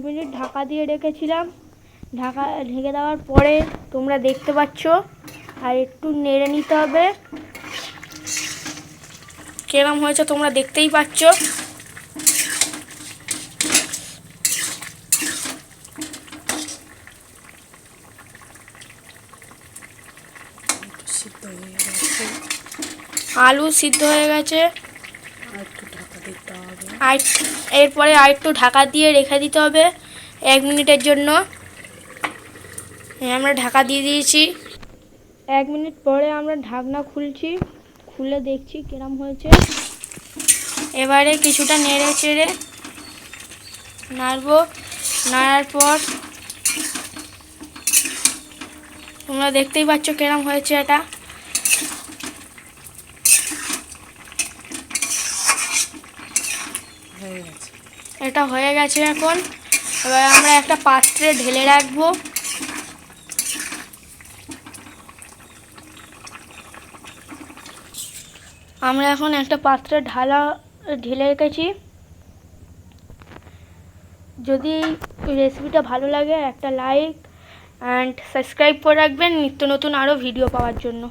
Minute Dhaka দিয়ে রেখেছিলাম। ঢাকা ঢেকে দেওয়ার পরে তোমরা দেখতে পাচ্ছ, আর একটু নেড়ে নিতে হবে। কেরম হয়েছে তোমরা দেখতেই পাচ্ছ। আলু সিদ্ধ হয়ে গেছে। এরপরে আর একটু ঢাকা দিয়ে রেখে দিতে হবে 1 মিনিটের জন্য। আমরা ঢাকা দিয়ে দিয়েছি। 1 মিনিট পরে আমরা ঢাকনা খুলছি, খুলে দেখছি কিরম হয়েছে। এবারে কিছুটা নেড়ে চেড়ে নাড়বো। নাড়ার পর তোমরা দেখতেই পাচ্ছ কিরম হয়েছে। এটা হয়ে গেছে। এখন এবার আমরা একটা পাত্রে ঢেলে রাখবো। আমরা এখন একটা পাত্রে ঢেলে রেখেছি। যদি রেসিপিটা ভালো লাগে একটা লাইক অ্যান্ড সাবস্ক্রাইব করে রাখবেন নিত্য নতুন আরও ভিডিও পাওয়ার জন্য।